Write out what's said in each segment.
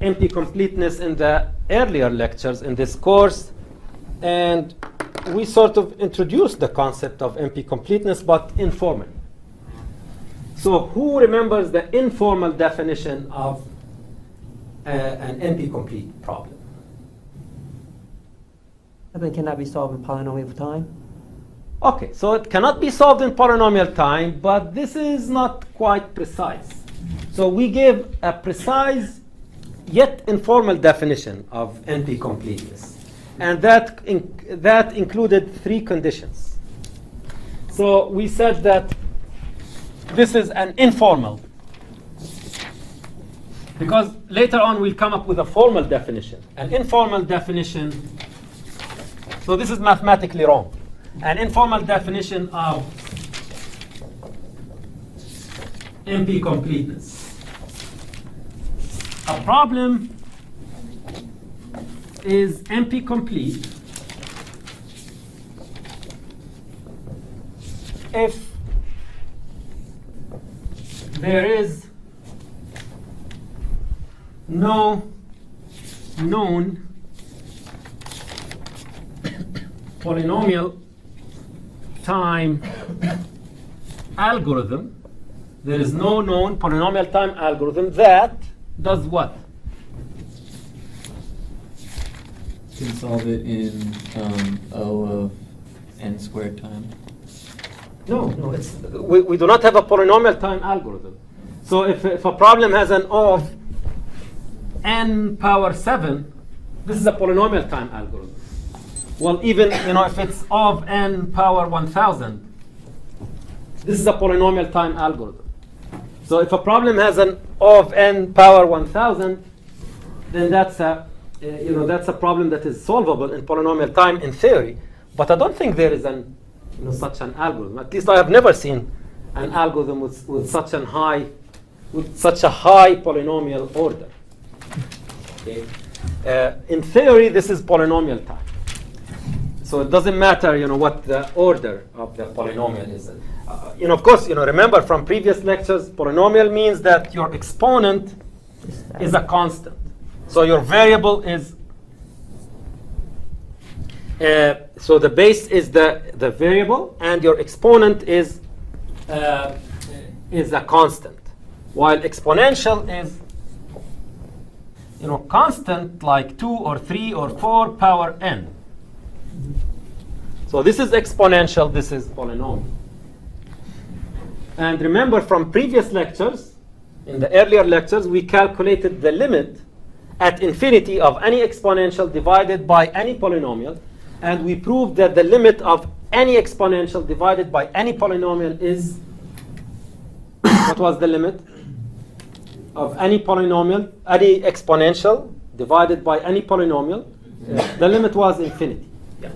NP-Completeness in the earlier lectures in this course, and we sort of introduced the concept of NP-Completeness, but informally. So who remembers the informal definition of an NP-complete problem? Something cannot be solved in polynomial time. Okay, so it cannot be solved in polynomial time, but this is not quite precise. So we give a precise yet informal definition of NP-completeness. And that included 3 conditions. So we said that this is an informal, because later on we'll come up with a formal definition. An informal definition, so this is mathematically wrong. An informal definition of NP-completeness. A problem is NP-complete if there is no known polynomial time algorithm. There is no known polynomial time algorithm that does what? You can solve it in O of n squared time. No, we do not have a polynomial time algorithm. So if a problem has an O of n power 7, this is a polynomial time algorithm. Well, even if it's O of n power 1000, this is a polynomial time algorithm. So if a problem has an O of n power 1000, then that's a problem that is solvable in polynomial time in theory. But I don't think there is such an algorithm. At least I have never seen an algorithm with such a high polynomial order. Okay. In theory, this is polynomial time. So it doesn't matter, what the order of the polynomial is. Of course, remember from previous lectures, polynomial means that your exponent is a constant. So your variable is, so the base is the variable, and your exponent is a constant. While exponential is, constant like 2 or 3 or 4 power n. So this is exponential, this is polynomial. And remember from previous lectures, in the earlier lectures, we calculated the limit at infinity of any exponential divided by any polynomial. And we proved that the limit of any exponential divided by any polynomial is, what was the limit of any polynomial, any exponential divided by any polynomial? The limit was infinity. Yeah.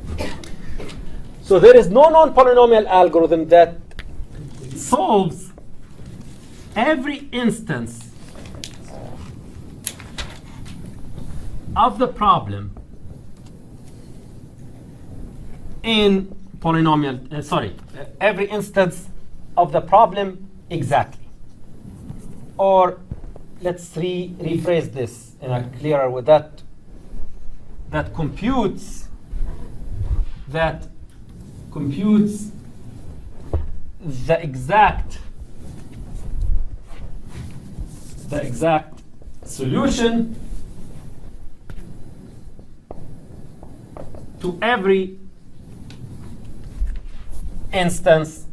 So there is no known polynomial algorithm that solves every instance of the problem in polynomial, every instance of the problem exactly. Or let's rephrase this in a clearer way, that computes the exact solution to every instance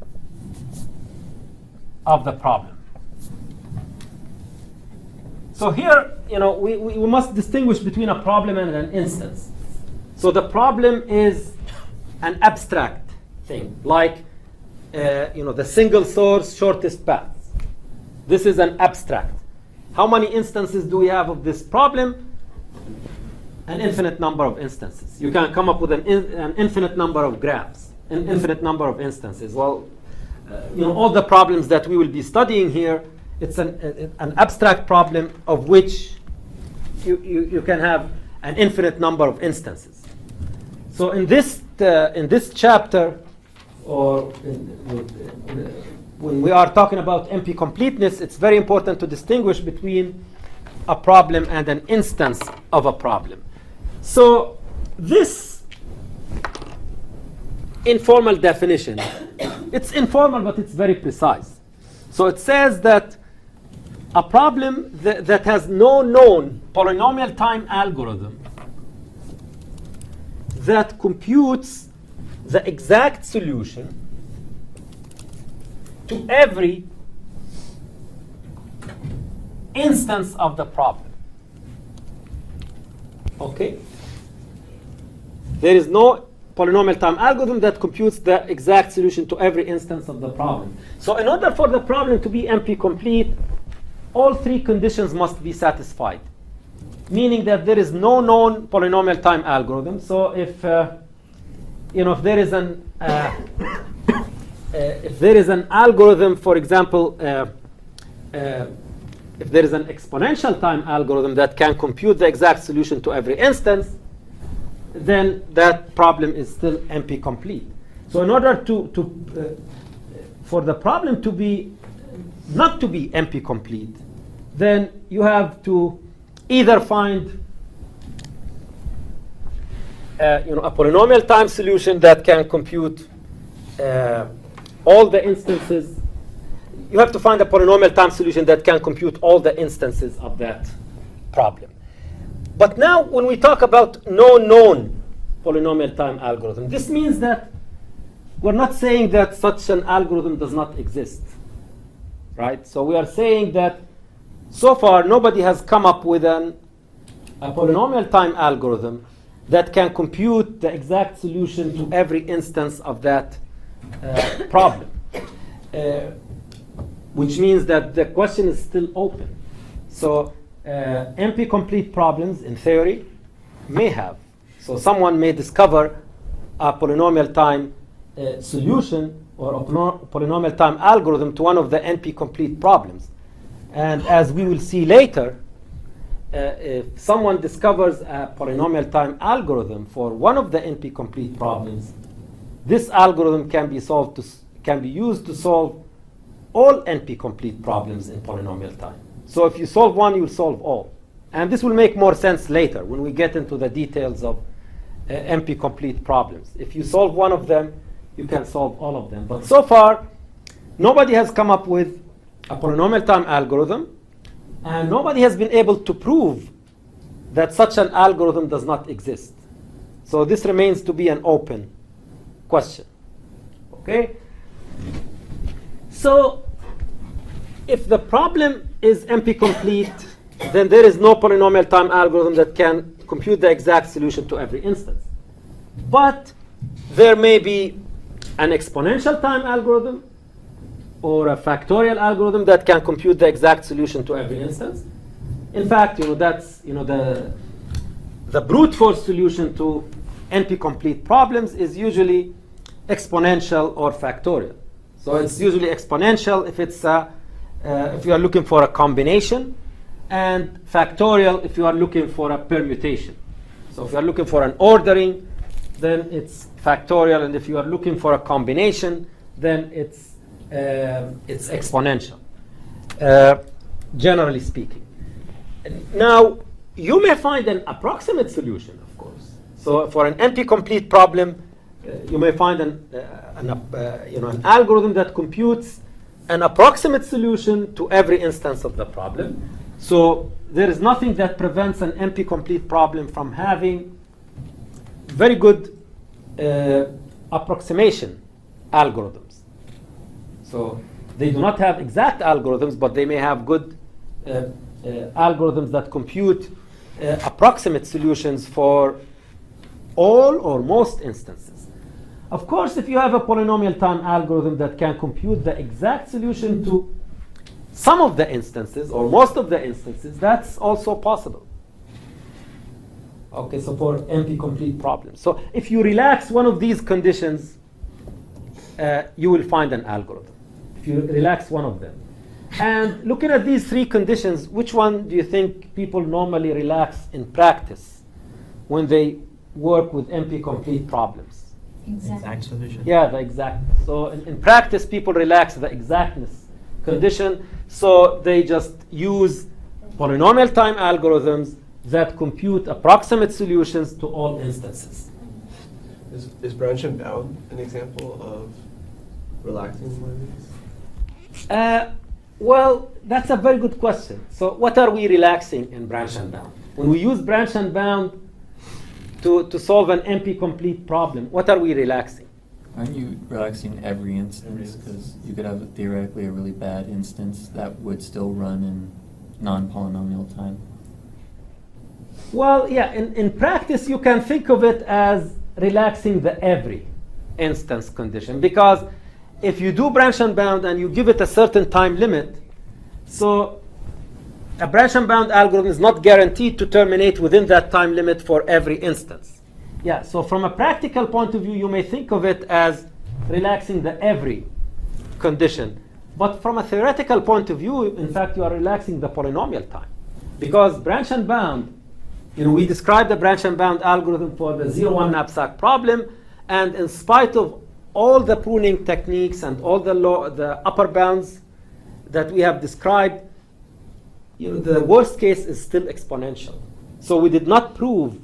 of the problem. So here, we must distinguish between a problem and an instance. So the problem is an abstract thing, like the single source shortest path. This is an abstract. How many instances do we have of this problem? An infinite number of instances. You can come up with an infinite number of graphs, an infinite number of instances. Well, all the problems that we will be studying here, it's an abstract problem of which you can have an infinite number of instances. So in this chapter, or when we are talking about NP-completeness, it's very important to distinguish between a problem and an instance of a problem. So this informal definition, it's informal, but it's very precise. So it says that a problem that has no known polynomial time algorithm that computes the exact solution to every instance of the problem. Okay? There is no polynomial time algorithm that computes the exact solution to every instance of the problem. So in order for the problem to be NP-complete, all three conditions must be satisfied, meaning that there is no known polynomial time algorithm. So if if there is an algorithm, for example, if there is an exponential time algorithm that can compute the exact solution to every instance, then that problem is still NP-complete. So in order for the problem to be not to be NP-complete, then you have to either find a polynomial time solution that can compute all the instances. You have to find a polynomial time solution that can compute all the instances of that problem. But now when we talk about no known polynomial time algorithm, this means that we're not saying that such an algorithm does not exist, right? So we are saying that so far nobody has come up with a polynomial time algorithm that can compute the exact solution to every instance of that problem. Which means that the question is still open. So NP-complete problems, in theory, may have. So someone may discover a polynomial time solution or a polynomial time algorithm to one of the NP-complete problems. And as we will see later, if someone discovers a polynomial time algorithm for one of the NP-complete problems, this algorithm can be used to solve all NP-complete problems in polynomial time. So if you solve one, you'll solve all. And this will make more sense later when we get into the details of NP-complete problems. If you solve one of them, you can solve all of them. But so far, nobody has come up with a polynomial time algorithm, and nobody has been able to prove that such an algorithm does not exist. So this remains to be an open question. Okay? So if the problem is NP-complete, then there is no polynomial time algorithm that can compute the exact solution to every instance. But there may be an exponential time algorithm or a factorial algorithm that can compute the exact solution to every instance. In fact, that's the brute force solution to NP-complete problems is usually exponential or factorial. So it's usually exponential if you are looking for a combination, and factorial if you are looking for a permutation. So if you are looking for an ordering, then it's factorial, and if you are looking for a combination, then it's exponential, generally speaking. Now, you may find an approximate solution, of course. So for an NP-complete problem, you may find an algorithm that computes an approximate solution to every instance of the problem. So there is nothing that prevents an NP-complete problem from having very good approximation algorithms. So they do not have exact algorithms, but they may have good algorithms that compute approximate solutions for all or most instances. Of course, if you have a polynomial time algorithm that can compute the exact solution to some of the instances or most of the instances, that's also possible. Okay, so for NP-complete problems. So if you relax one of these conditions, you will find an algorithm. If you relax one of them. And looking at these three conditions, which one do you think people normally relax in practice when they work with NP-complete problems? Exact solution. Yeah, the exact. So in practice, people relax the exactness condition. So they just use polynomial time algorithms that compute approximate solutions to all instances. Is branch and bound an example of relaxing one of these? Well, that's a very good question. So what are we relaxing in branch and bound? When we use branch and bound to solve an NP-complete problem, what are we relaxing? Aren't you relaxing every instance? Because you could have theoretically a really bad instance that would still run in non-polynomial time. Well, yeah, in practice, you can think of it as relaxing the every instance condition. Because if you do branch and bound and you give it a certain time limit, so a branch and bound algorithm is not guaranteed to terminate within that time limit for every instance. Yeah, so from a practical point of view, you may think of it as relaxing the every condition. But from a theoretical point of view, in fact, you are relaxing the polynomial time. Because branch and bound, we described the branch and bound algorithm for the 0-1 knapsack problem. And in spite of all the pruning techniques and all the upper bounds that we have described, the worst case is still exponential. So we did not prove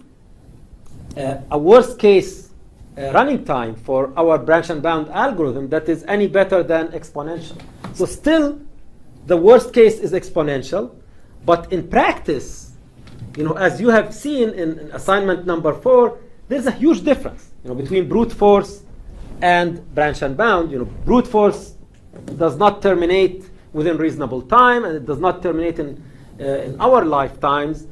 a worst case running time for our branch and bound algorithm that is any better than exponential. So still, the worst case is exponential. But in practice, as you have seen in assignment number 4, there's a huge difference between brute force and branch and bound. Brute force does not terminate within reasonable time, and it does not terminate in our lifetimes,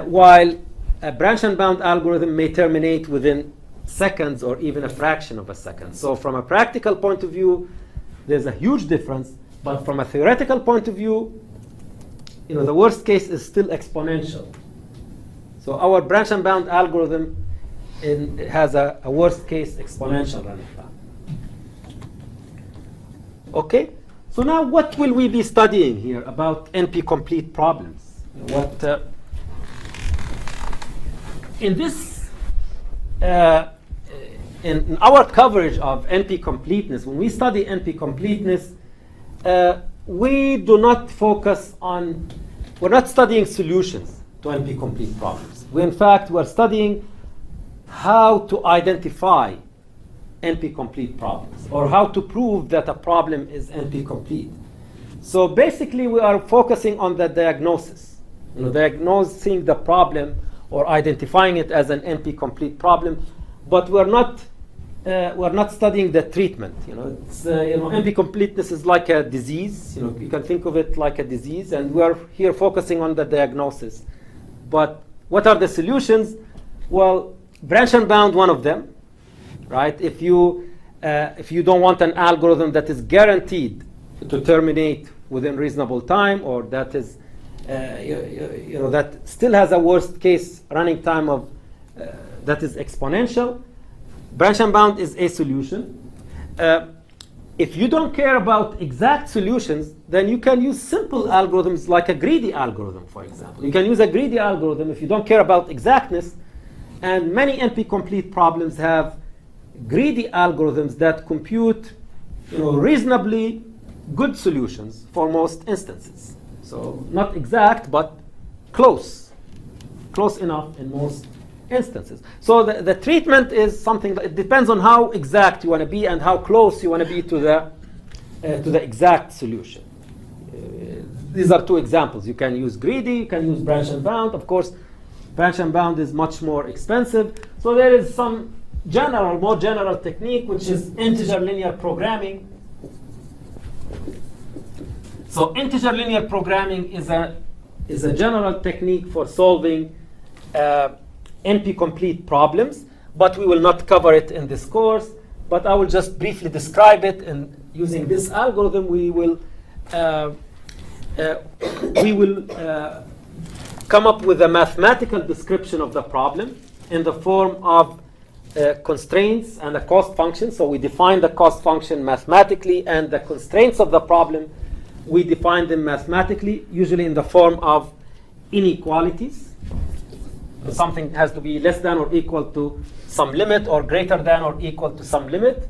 while a branch and bound algorithm may terminate within seconds or even a fraction of a second. So from a practical point of view, there's a huge difference. But from a theoretical point of view, the worst case is still exponential. So our branch and bound algorithm has a worst case exponential running time. Okay, so now what will we be studying here about NP-complete problems? In this, in our coverage of NP-completeness, when we study NP-completeness, we do not focus on, we're not studying solutions to NP-complete problems. In fact, we're studying how to identify NP-complete problems, or how to prove that a problem is NP-complete. So basically, we are focusing on the diagnosis, diagnosing the problem or identifying it as an NP-complete problem, but we're not studying the treatment. NP-completeness is like a disease. You can think of it like a disease, and we're here focusing on the diagnosis. But what are the solutions? Well, branch and bound, one of them, right? If you don't want an algorithm that is guaranteed to terminate within reasonable time, or that is, that still has a worst case running time of that is exponential, branch and bound is a solution. If you don't care about exact solutions, then you can use simple algorithms like a greedy algorithm, for example. You can use a greedy algorithm if you don't care about exactness. And many NP-complete problems have greedy algorithms that compute reasonably good solutions for most instances. So not exact, but close enough in most instances. So the treatment is something that it depends on how exact you want to be and how close you want to be to the exact solution. These are two examples. You can use greedy, you can use branch and bound. Of course, branch and bound is much more expensive. So there is some more general technique, which is integer linear programming. So integer linear programming is a general technique for solving NP-complete problems, but we will not cover it in this course. But I will just briefly describe it, and using this algorithm, we will come up with a mathematical description of the problem in the form of constraints and a cost function. So we define the cost function mathematically, and the constraints of the problem, we define them mathematically, usually in the form of inequalities. Something has to be less than or equal to some limit, or greater than or equal to some limit.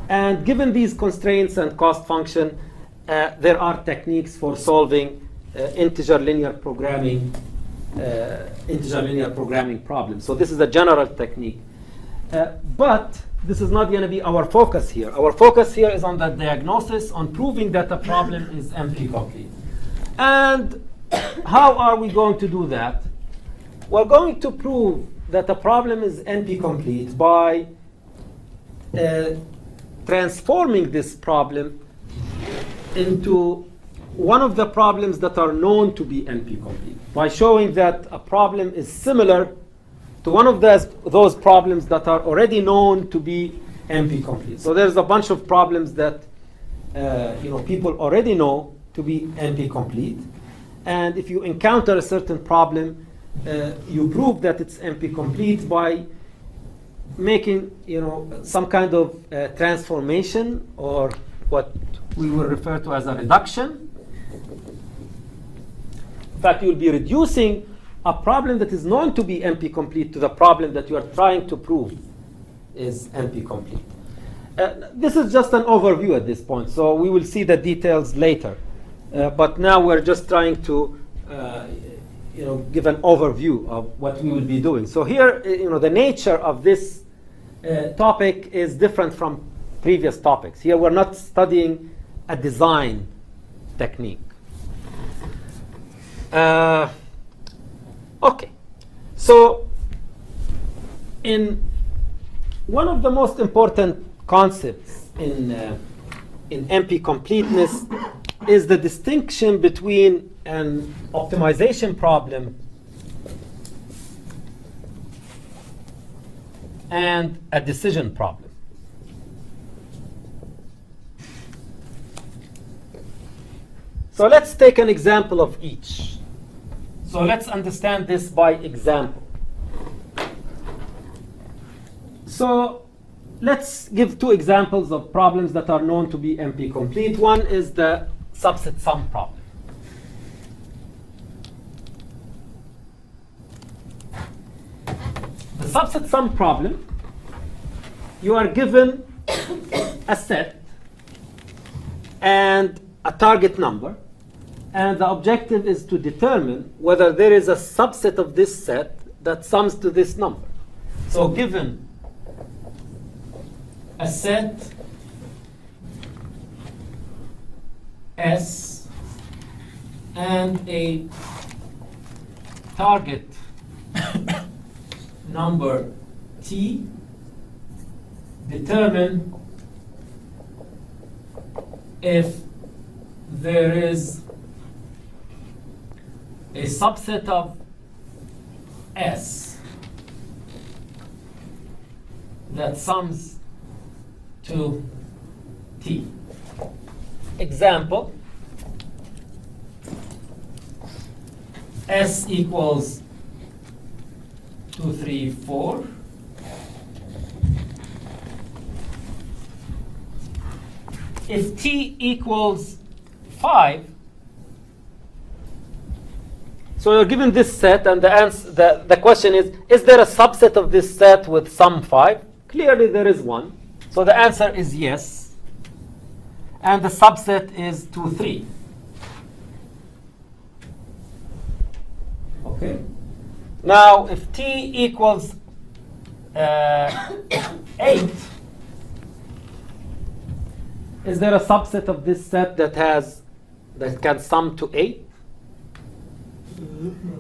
And given these constraints and cost function, there are techniques for solving integer linear programming problem. So this is a general technique. But this is not going to be our focus here. Our focus here is on the diagnosis, on proving that a problem is NP-complete. And how are we going to do that? We're going to prove that a problem is NP-complete by transforming this problem into one of the problems that are known to be NP-complete, by showing that a problem is similar to one of those problems that are already known to be NP-complete. So there's a bunch of problems that people already know to be NP-complete. And if you encounter a certain problem, you prove that it's NP-complete by making some kind of transformation, or what we will refer to as a reduction. In fact, you'll be reducing a problem that is known to be NP-complete to the problem that you are trying to prove is NP-complete. This is just an overview at this point, so we will see the details later. But now we're just trying to give an overview of what we will be doing. So here, the nature of this topic is different from previous topics. Here we're not studying a design technique. Okay, so in one of the most important concepts in NP-completeness is the distinction between an optimization problem and a decision problem. So let's take an example of each. So let's understand this by example. So let's give two examples of problems that are known to be NP-complete. One is the subset sum problem. The subset sum problem, you are given a set and a target number, and the objective is to determine whether there is a subset of this set that sums to this number. So given a set S and a target number T, determine if there is a subset of S that sums to T. Example, S equals 2, 3, 4. If T equals 5, so you're given this set, and the question is there a subset of this set with sum 5? Clearly there is one. So the answer is yes. And the subset is 2, 3. Okay. Now, if T equals 8, is there a subset of this set that can sum to 8?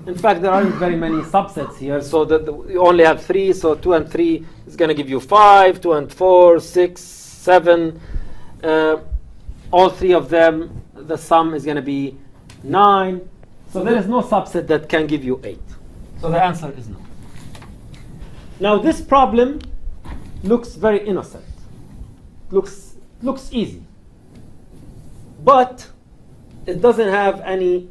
In fact, there aren't very many subsets here, so you only have 3. So 2 and 3 is going to give you 5. 2 and 4, 6, 7. All 3 of them, the sum is going to be 9. So there is no subset that can give you 8. So the answer is no. Now this problem looks very innocent. Looks easy. But it doesn't have any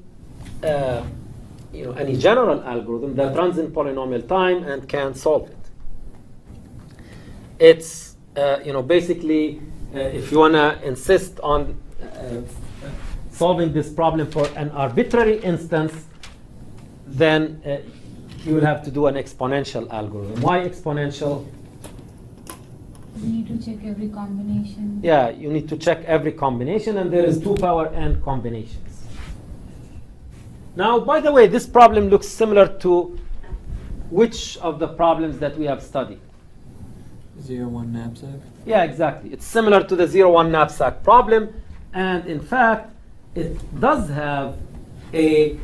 any general algorithm that runs in polynomial time and can solve it. It's basically if you want to insist on solving this problem for an arbitrary instance, then you will have to do an exponential algorithm. Why exponential? You need to check every combination. Yeah, you need to check every combination, and there is 2 power n combinations. Now, by the way, this problem looks similar to which of the problems that we have studied? 0-1 knapsack. Yeah, exactly. It's similar to the 0-1 knapsack problem. And in fact, it does have a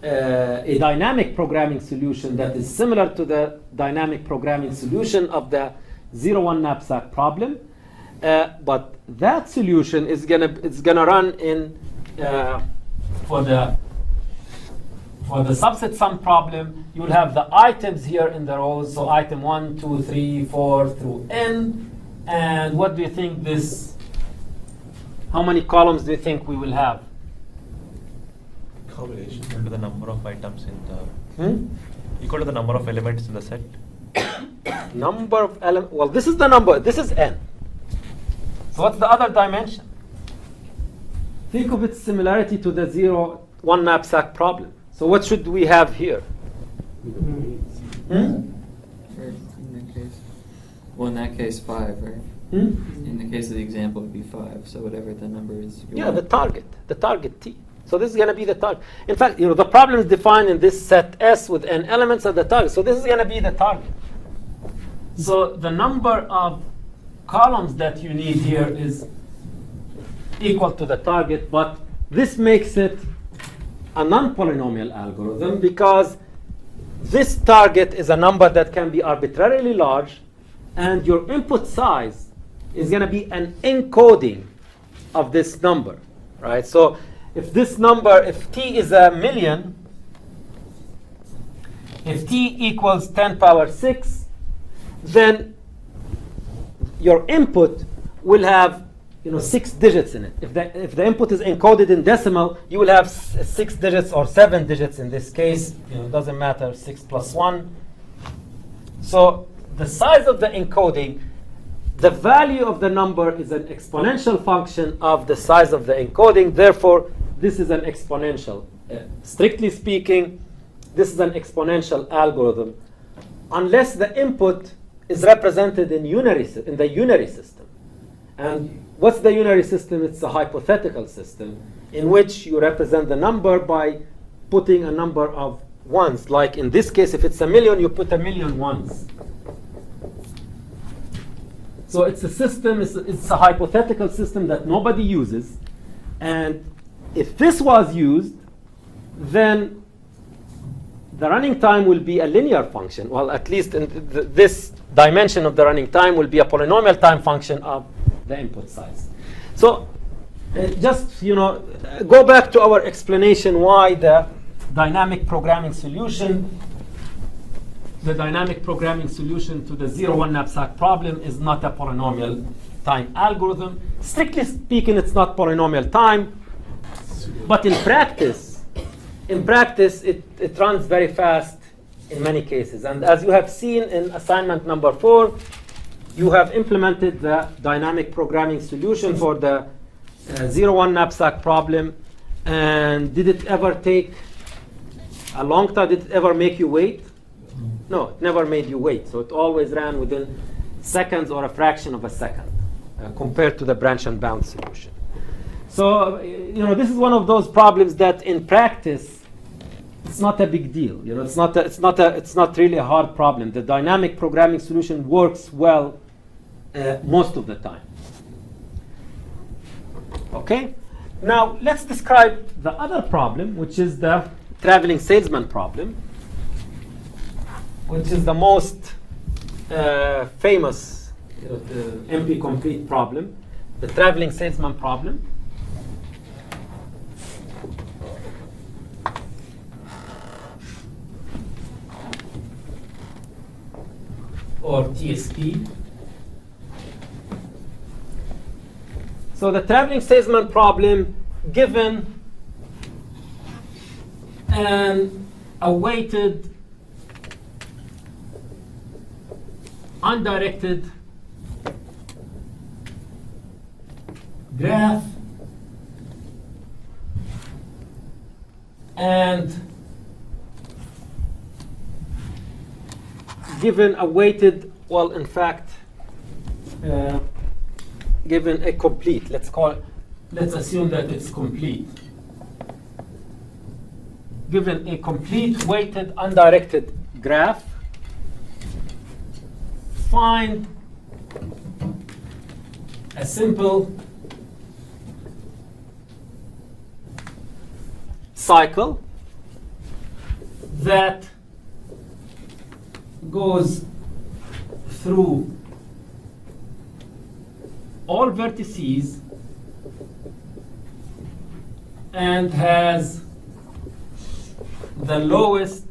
dynamic programming solution that is similar to the dynamic programming solution of the 0-1 knapsack problem. But that solution is gonna run in for the subset sum problem. You'll have the items here in the rows, so item 1, 2, 3, 4 through n. And what do you think this? How many columns do you think we will have? Combination. Equal to the number of items in the equal to the number of elements in the set. Number of elements. Well, this is the number. This is n. So what's the other dimension? Think of its similarity to the 0-1 knapsack problem. So what should we have here? Or in that case, well, in that case, 5, right? In the case of the example, it would be 5. So whatever the number is. Yeah, the target T. So this is going to be the target. In fact, the problem is defined in this set S with n elements of the target. So this is going to be the target. So the number of columns that you need here is equal to the target, but this makes it a non-polynomial algorithm because this target is a number that can be arbitrarily large, and your input size is going to be an encoding of this number, right? So if this number, if t is a million, if t equals 10 power 6, then your input will have 6 digits in it. If the input is encoded in decimal, you will have 6 digits or 7 digits in this case. It doesn't matter, 6 plus 1. So the size of the encoding, the value of the number is an exponential function of the size of the encoding. Therefore, this is an exponential. Strictly speaking, this is an exponential algorithm, unless the input is represented in the unary system. And what's the unary system? It's a hypothetical system in which you represent the number by putting a number of ones. Like in this case, if it's a million, you put a million ones. So it's a system, it's a hypothetical system that nobody uses. And if this was used, then the running time will be a linear function. Well, at least in this dimension of the running time will be a polynomial time function of the input size. So just go back to our explanation why the dynamic programming solution to the 0-1 knapsack problem is not a polynomial time algorithm. Strictly speaking, it's not polynomial time, but in practice, it runs very fast in many cases. And as you have seen in assignment number 4, you have implemented the dynamic programming solution for the 0-1 knapsack problem. And did it ever take a long time? Did it ever make you wait? No, it never made you wait. So it always ran within seconds or a fraction of a second compared to the branch and bound solution. So this is one of those problems that in practice it's not a big deal. It's not really a hard problem. The dynamic programming solution works well most of the time. Okay. Now let's describe the other problem, which is the traveling salesman problem, which is the most famous NP-complete problem, the traveling salesman problem. Or TSP. So the traveling salesman problem, given an awaited undirected graph and given a weighted, well, in fact, given a complete, let's assume that it's complete. given a complete weighted undirected graph, find a simple cycle that goes through all vertices and has the lowest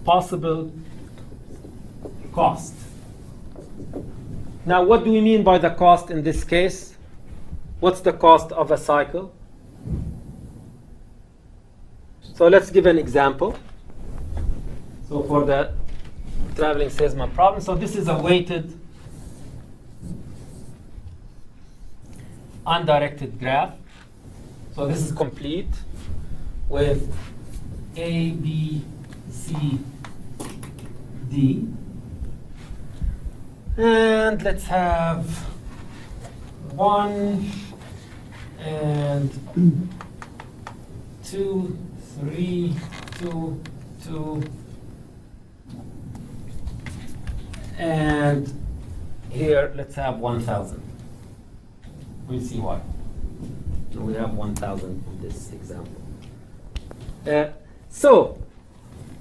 possible cost. Now, what do we mean by the cost in this case? What's the cost of a cycle? So let's give an example. So for the traveling salesman problem, so this is a weighted undirected graph. So this is complete with A, B, C, D. And let's have 1 and 2, 3, 2, 2, and here let's have 1,000. We'll see why. So we have 1,000 in this example. So,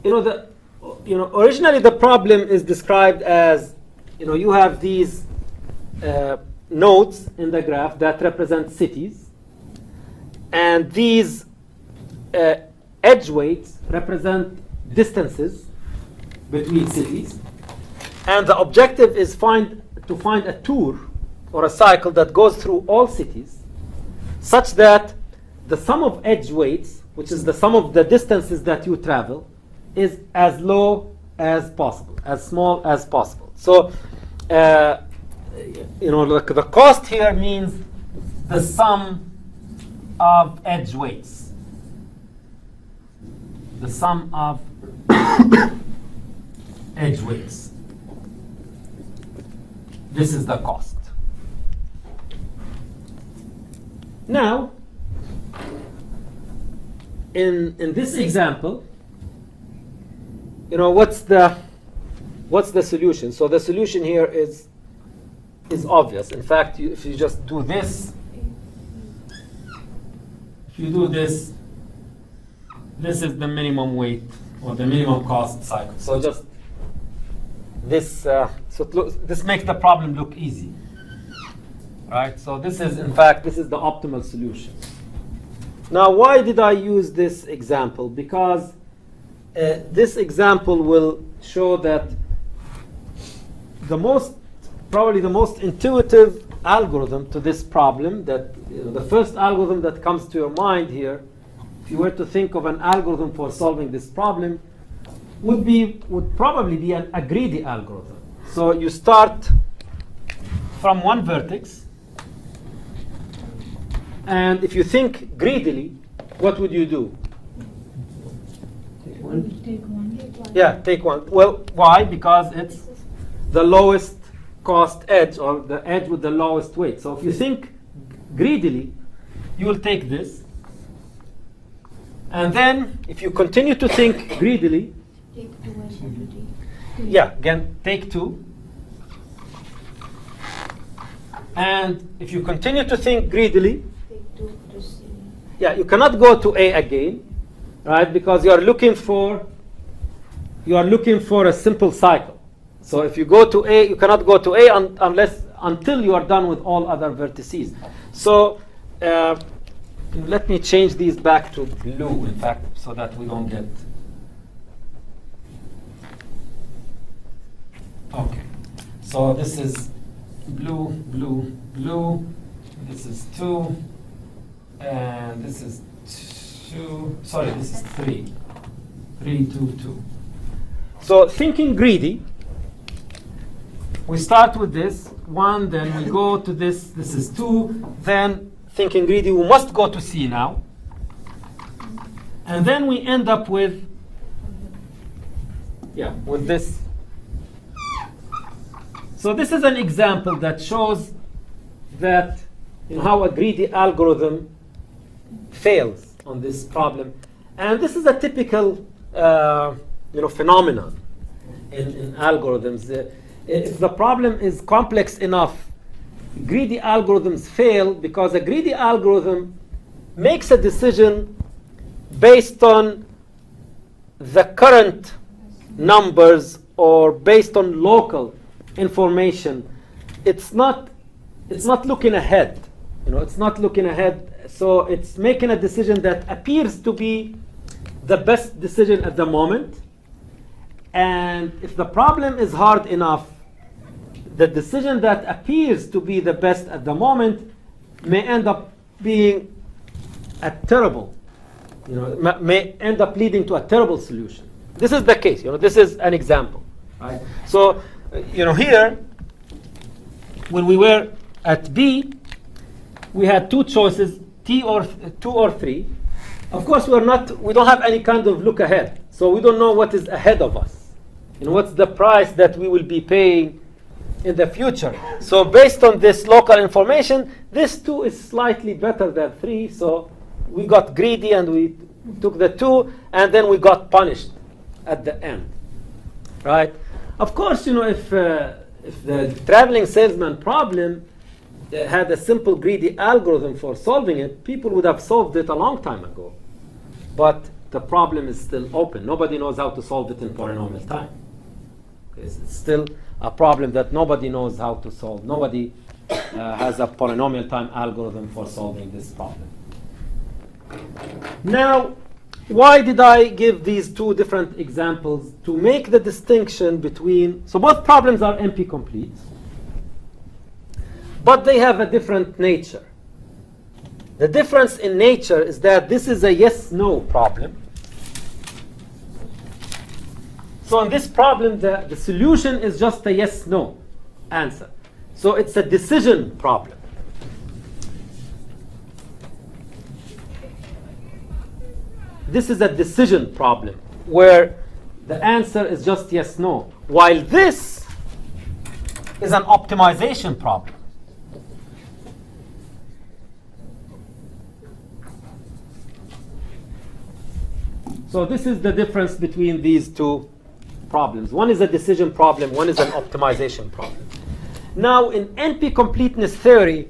originally the problem is described as, you have these nodes in the graph that represent cities, and these edge weights represent distances between cities, and the objective is to find a tour or a cycle that goes through all cities, such that the sum of edge weights, which is the sum of the distances that you travel, is as low as possible, as small as possible. So, the cost here means the sum of edge weights. The sum of edge weights. This is the cost. Now, in this example, what's the solution? So the solution here is obvious. In fact, if you just do this, this is the minimum weight or the minimum cost cycle. So just this, this makes the problem look easy, right? So this is, in fact, this is the optimal solution. Now, why did I use this example? Because this example will show that probably the most intuitive algorithm to this problem, that the first algorithm that comes to your mind here, if you were to think of an algorithm for solving this problem, would probably be a greedy algorithm. So you start from one vertex, and if you think greedily, what would you do? Take one. Take one. Yeah, take one. Well, why? Because it's the lowest cost edge, or the edge with the lowest weight. So if you think greedily, you will take this. And then, if you continue to think greedily, Take two. I should do two. yeah, again, take 2. And if you continue to think greedily, Take two to C. yeah, you cannot go to A again, right? Because you are looking for a simple cycle. So if you go to A, you cannot go to A until you are done with all other vertices. So let me change these back to blue, in fact, so that we don't get. Okay. So this is blue, blue, blue. This is 2. And this is 2. Sorry, this is 3. 3, 2, 2. So thinking greedy, we start with this 1, then we go to this. This is 2. Then thinking greedy, we must go to C now. And then we end up with this. So this is an example that shows that how a greedy algorithm fails on this problem. And this is a typical phenomenon in algorithms. If the problem is complex enough, greedy algorithms fail because a greedy algorithm makes a decision based on the current numbers or based on local information. It's not looking ahead. It's not looking ahead. So it's making a decision that appears to be the best decision at the moment. And if the problem is hard enough, the decision that appears to be the best at the moment may end up being a terrible, may end up leading to a terrible solution. This is the case. This is an example, right? So, here, when we were at B, we had two choices, T or 2 or 3. Of course, we don't have any kind of look ahead. So we don't know what is ahead of us. What's the price that we will be paying in the future. So based on this local information, this 2 is slightly better than 3. So we got greedy and we took the 2, and then we got punished at the end, right? Of course, if the traveling salesman problem had a simple greedy algorithm for solving it, people would have solved it a long time ago. But the problem is still open. Nobody knows how to solve it in polynomial time. It's still a problem that nobody knows how to solve. Nobody has a polynomial time algorithm for solving this problem. Now, why did I give these 2 different examples? To make the distinction between, so both problems are NP-complete, but they have a different nature. The difference in nature is that this is a yes-no problem. So in this problem, the solution is just a yes-no answer. So it's a decision problem. This is a decision problem where the answer is just yes-no, while this is an optimization problem. So this is the difference between these 2 problems. One is a decision problem, one is an optimization problem. Now, in NP-completeness theory,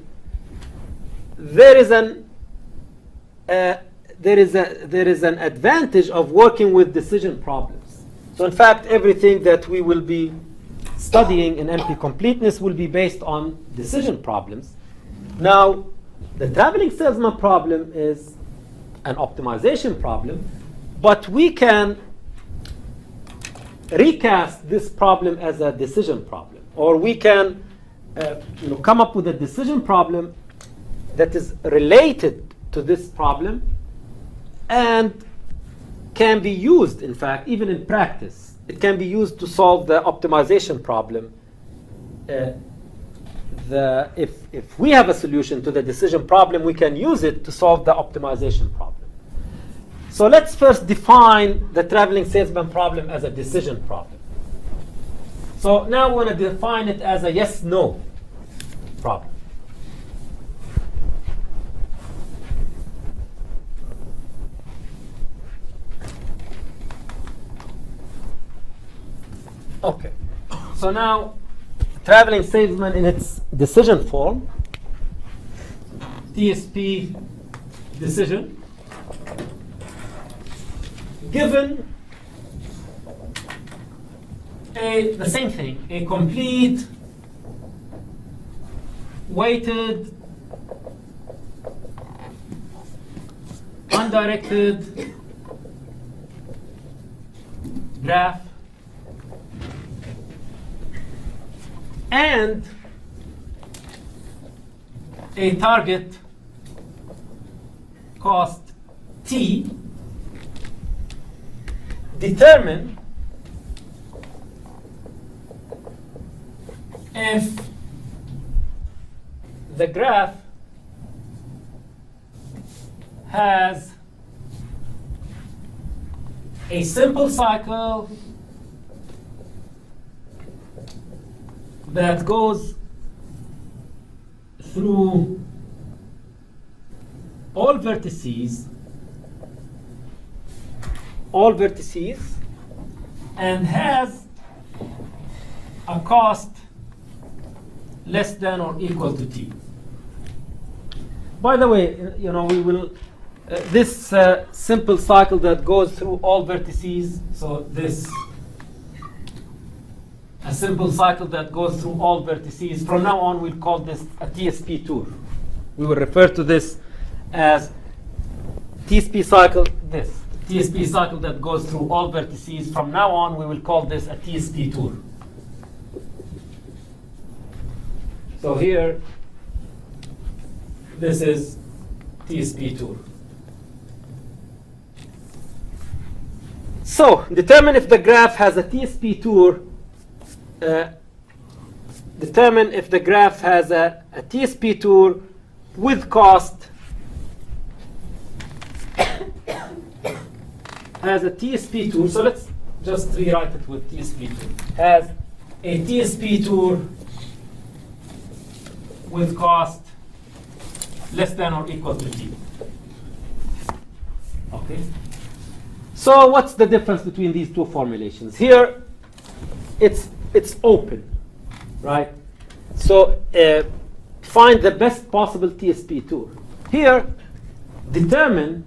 there is an advantage of working with decision problems. So in fact, everything that we will be studying in NP-completeness will be based on decision problems. Now, the traveling salesman problem is an optimization problem, but we can recast this problem as a decision problem, or we can come up with a decision problem that is related to this problem and can be used, in fact, even in practice. It can be used to solve the optimization problem. If we have a solution to the decision problem, we can use it to solve the optimization problem. So let's first define the traveling salesman problem as a decision problem. So now we want to define it as a yes-no problem. Okay. So now, traveling salesman in its decision form, TSP decision, given the same thing, a complete, weighted, undirected graph, and a target cost T, determine if the graph has a simple cycle that goes through all vertices all vertices and has a cost less than or equal to t. By the way, we will this simple cycle that goes through all vertices. So this a simple cycle that goes through all vertices. From now on, we'll call this a TSP tour. We will refer to this as TSP cycle. This TSP cycle that goes through all vertices. From now on, we will call this a TSP tour. So here, this is TSP tour. So determine if the graph has a TSP tour. Determine if the graph has a TSP tour with cost has a TSP tour. So let's just rewrite it with TSP tour. Has a TSP tour with cost less than or equal to t. Okay. So what's the difference between these two formulations? Here, it's open, right? So find the best possible TSP tour. Here, determine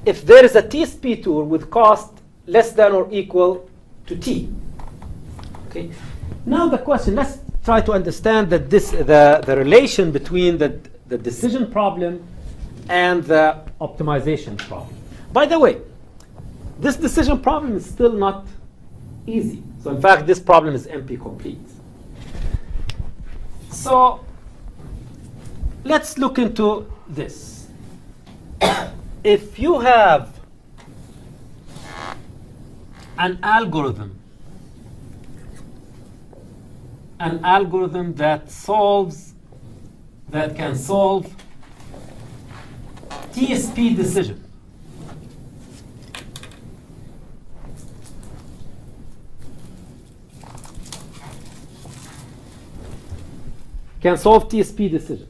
if there is a TSP tour with cost less than or equal to t. Okay. Now the question. Let's try to understand that the relation between the decision problem and the optimization problem. By the way, this decision problem is still not easy. So in fact, this problem is NP-complete. So let's look into this. If you have an algorithm that can solve TSP decision. Can solve TSP decision.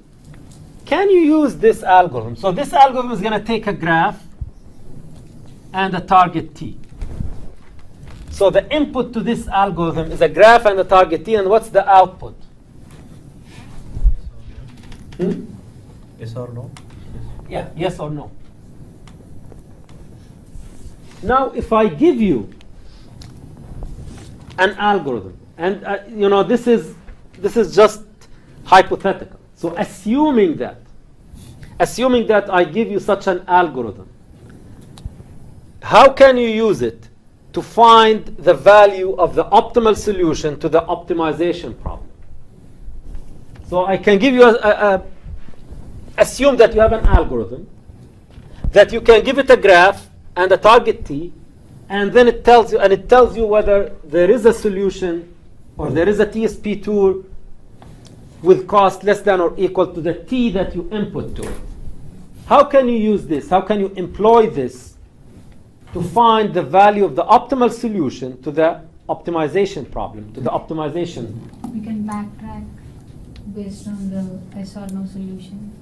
Can you use this algorithm? So this algorithm is going to take a graph and a target T. So the input to this algorithm is a graph and a target T, and what's the output? Yes or no? Yeah, yes or no. Now, if I give you an algorithm, and this is just hypothetical. So assuming that I give you such an algorithm, how can you use it to find the value of the optimal solution to the optimization problem? So I can give you assume that you have an algorithm, that you can give it a graph and a target T, and then it tells you whether there is a solution or there is a TSP tool with cost less than or equal to the T that you input to it. How can you use this? How can you employ this to find the value of the optimal solution to the optimization problem, to the optimization? We can backtrack based on the yes or no solution.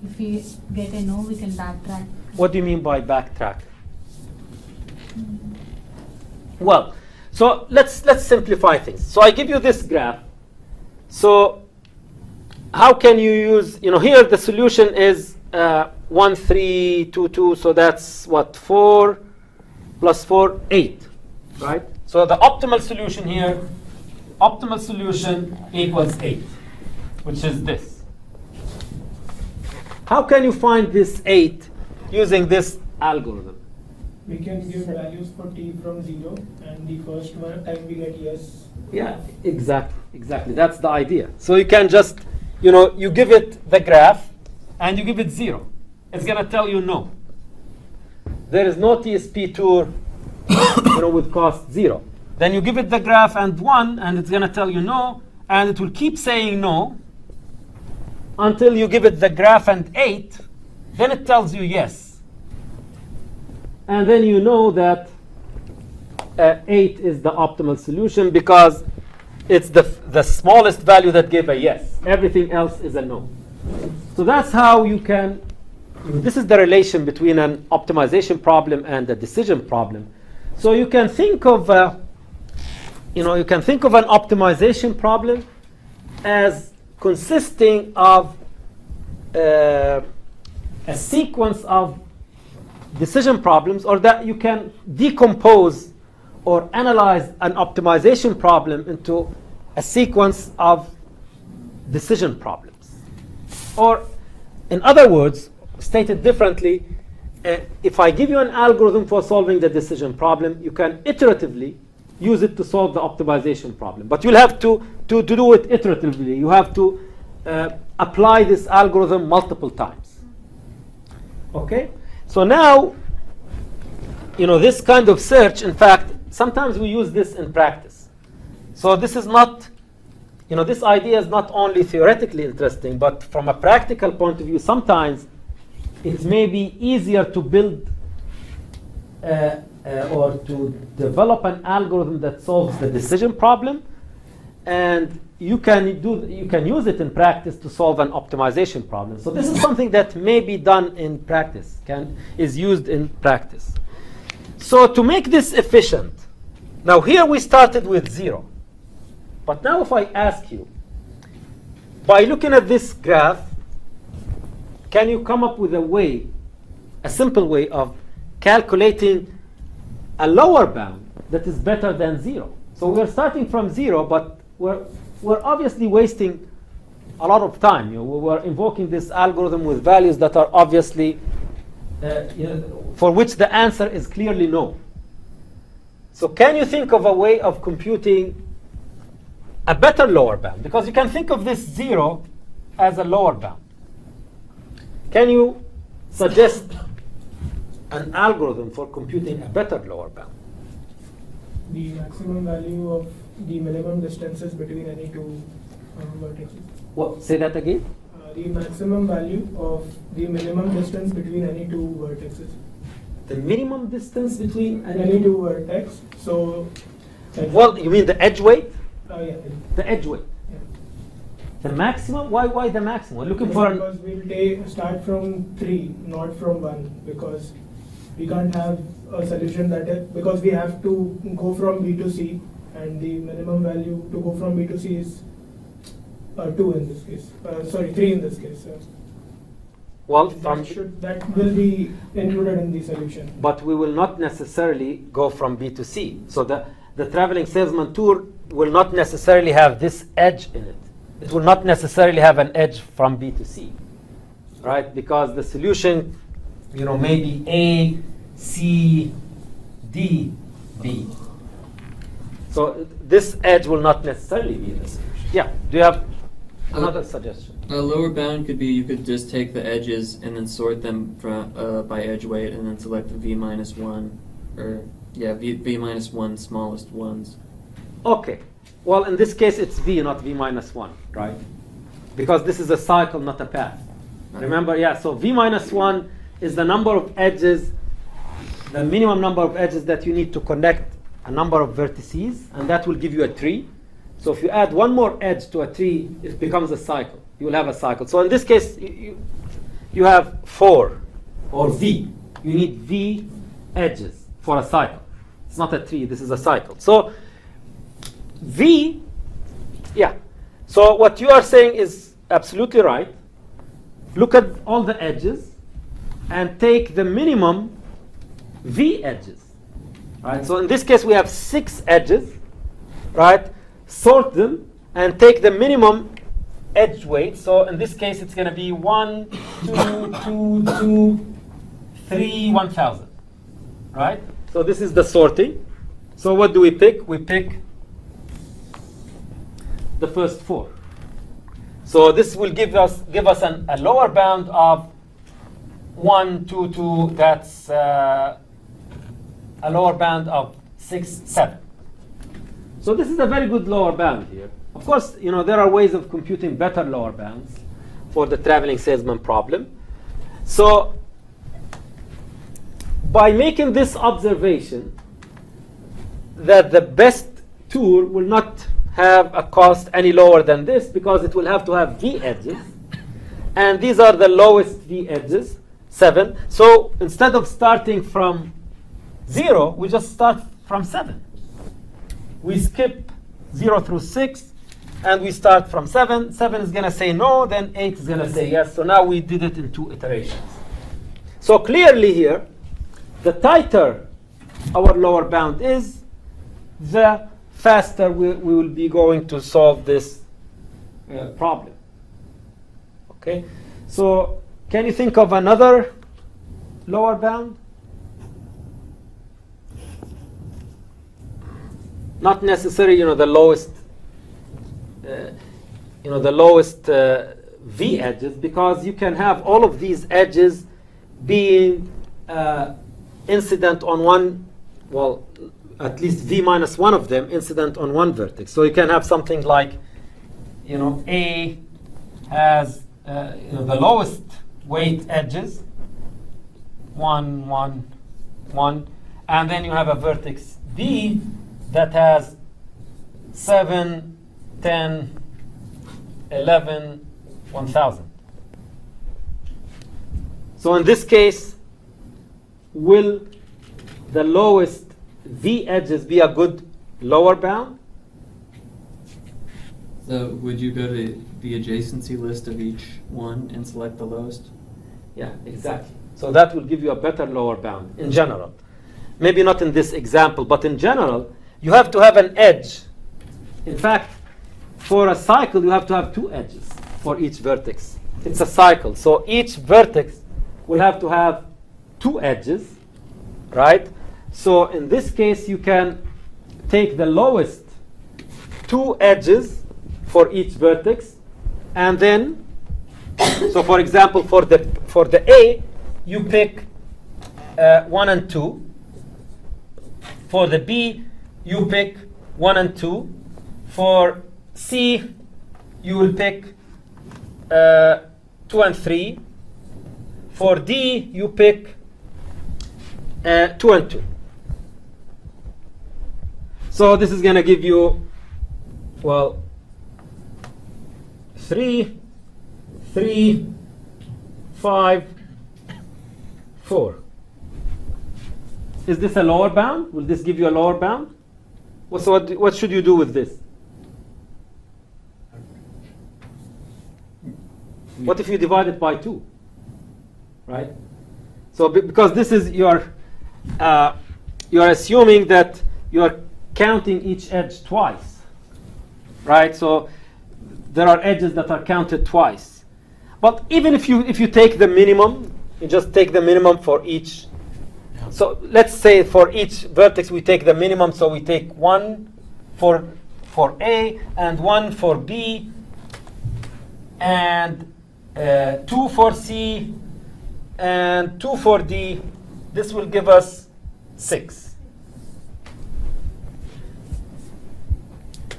If we get a no, we can backtrack. What do you mean by backtrack? Well, so let's simplify things. So I give you this graph. So how can you use, here the solution is 1, 3, 2, 2. So that's what, 4 plus 4, 8, right? So the optimal solution here, optimal solution equals 8, which is this. How can you find this 8 using this algorithm? We can give values for t from 0, and the first one time we get yes. Yeah, exactly. That's the idea. So you can just, you give it the graph and you give it 0. It's going to tell you no. There is no TSP tour, with cost 0. Then you give it the graph and 1, and it's going to tell you no, and it will keep saying no until you give it the graph and 8. Then it tells you yes. And then you know that 8 is the optimal solution because it's the smallest value that gave a yes. Everything else is a no. So that's how you can, this is the relation between an optimization problem and a decision problem. So you can think of you can think of an optimization problem as consisting of a sequence of decision problems, or that you can decompose or analyze an optimization problem into a sequence of decision problems. Or, in other words, stated differently, if I give you an algorithm for solving the decision problem, you can iteratively use it to solve the optimization problem. But you'll have to do it iteratively. You have to apply this algorithm multiple times. Okay? So now, this kind of search, in fact, sometimes we use this in practice. So this is not, this idea is not only theoretically interesting, but from a practical point of view, sometimes it may be easier to build or to develop an algorithm that solves the decision problem, and you can use it in practice to solve an optimization problem. So this is something that may be done in practice, is used in practice. So to make this efficient, now here we started with 0. But now if I ask you, by looking at this graph, can you come up with a simple way of calculating a lower bound that is better than 0? So we're starting from 0, but we're obviously wasting a lot of time. We're invoking this algorithm with values that are obviously, for which the answer is clearly no. So can you think of a way of computing a better lower bound? Because you can think of this 0 as a lower bound. Can you suggest an algorithm for computing a better lower bound? The maximum value of the minimum distances between any two vertices. What? Say that again? The maximum value of the minimum distance between any two vertices. The minimum distance between any two vertex. So. Well, you mean the edge weight? Yeah. The edge weight. Yeah. The maximum? Why the maximum? We're looking for because we'll start from 3, not from 1, because we can't have a solution because we have to go from B to C, and the minimum value to go from B to C is 2 in this case. 3 in this case. Well, that will be included in the solution. But we will not necessarily go from B to C. So the traveling salesman tour will not necessarily have this edge in it. It will not necessarily have an edge from B to C, right? Because the solution, may be A, C, D, B. So this edge will not necessarily be in the solution. Yeah. Do you have another suggestion? A lower bound could be you could just take the edges and then sort them by edge weight, and then select the v-1, or v-1 smallest ones. Okay. Well, in this case, it's v, not v-1, right? Because this is a cycle, not a path. Remember, so v-1 is the number of edges, the minimum number of edges that you need to connect a number of vertices, and that will give you a tree. So if you add one more edge to a tree, it becomes a cycle. You will have a cycle. So in this case, you have 4, or v. You need v edges for a cycle. It's not a tree, this is a cycle. So v, so what you are saying is absolutely right. Look at all the edges and take the minimum v edges, right? So in this case, we have 6 edges, right? Sort them and take the minimum edge weight. So in this case, it's going to be 1, 2, 2, 2, 3, 1,000, right? So this is the sorting. So what do we pick? We pick the first 4. So this will give us a lower bound of 1, 2, 2. That's a lower bound of 6, 7. So this is a very good lower bound here. Of course, there are ways of computing better lower bounds for the traveling salesman problem. So by making this observation that the best tour will not have a cost any lower than this, because it will have to have v edges, and these are the lowest v edges, 7. So instead of starting from 0, we just start from 7. We skip 0 through 6, and we start from 7. 7 is going to say no, then 8 is going to say yes. So now we did it in 2 iterations. So clearly here, the tighter our lower bound is, the faster we will be going to solve this problem. Okay? So can you think of another lower bound? Not necessarily, the lowest, the lowest v edges, because you can have all of these edges being incident on one, well, at least v minus one of them incident on one vertex. So you can have something like, A has the lowest weight edges, 1, 1, 1, and then you have a vertex B that has 7, 10, 11, 1000. So in this case, will the lowest V edges be a good lower bound? So would you go to the adjacency list of each one and select the lowest? Yeah, exactly. So that will give you a better lower bound in general. Maybe not in this example, but in general, you have to have an edge. In fact, for a cycle, you have to have 2 edges for each vertex. It's a cycle. So each vertex will have to have 2 edges, right? So in this case, you can take the lowest 2 edges for each vertex, and then, so for example, for the A, you pick 1 and 2. For the B, you pick 1 and 2. For C, you will pick 2 and 3. For D, you pick 2 and 2. So this is going to give you, well, 3, 3, 5, 4. Is this a lower bound? Will this give you a lower bound? So what should you do with this? What if you divide it by 2? Right? So because this is you're assuming that you are counting each edge twice, right? So there are edges that are counted twice. But even if you take the minimum, you just take the minimum for each. So let's say for each vertex we take the minimum. So we take 1 for A and 1 for B and 2 for C and 2 for D. This will give us 6.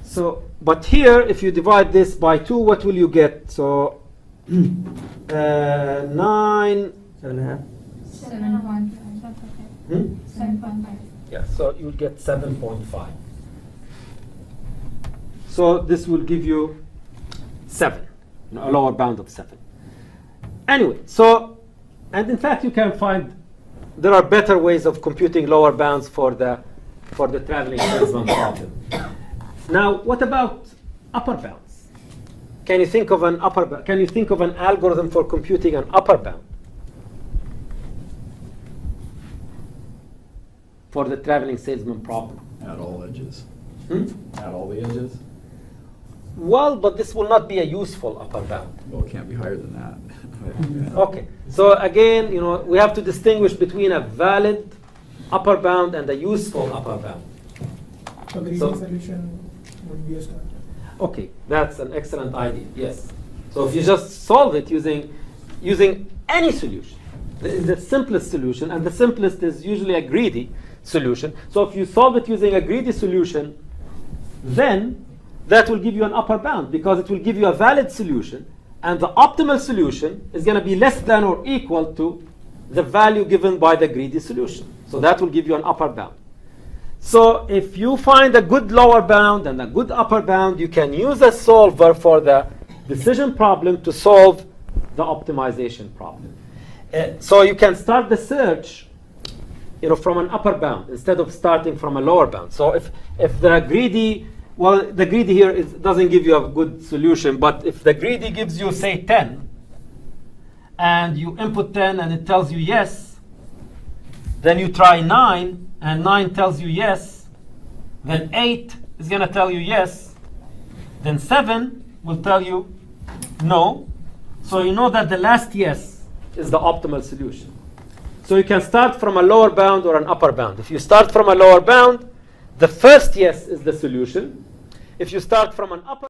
So, but here, if you divide this by 2, what will you get? So 9, 7.5. 7.5. 7.5. Yeah, so you'll get 7.5. So this will give you 7, a lower bound of 7. Anyway, so, and in fact you can find there are better ways of computing lower bounds for the traveling salesman problem. Now, what about upper bounds? Can you think of an algorithm for computing an upper bound for the traveling salesman problem? At all edges. At all the edges? Well, but this will not be a useful upper bound. Well, it can't be higher than that. Okay. So again, we have to distinguish between a valid upper bound and a useful upper bound. A greedy solution would be a start. Okay, that's an excellent idea. Yes. So if you just solve it using any solution, the simplest solution, and the simplest is usually a greedy solution. So if you solve it using a greedy solution, then that will give you an upper bound because it will give you a valid solution, and the optimal solution is going to be less than or equal to the value given by the greedy solution. So that will give you an upper bound. So if you find a good lower bound and a good upper bound, you can use a solver for the decision problem to solve the optimization problem. So you can start the search from an upper bound instead of starting from a lower bound. So if the greedy, well, the greedy here doesn't give you a good solution, but if the greedy gives you, say, 10, and you input 10 and it tells you yes, then you try 9, and 9 tells you yes, then 8 is going to tell you yes, then 7 will tell you no. So you know that the last yes is the optimal solution. So you can start from a lower bound or an upper bound. If you start from a lower bound, the first yes is the solution. If you start from an upper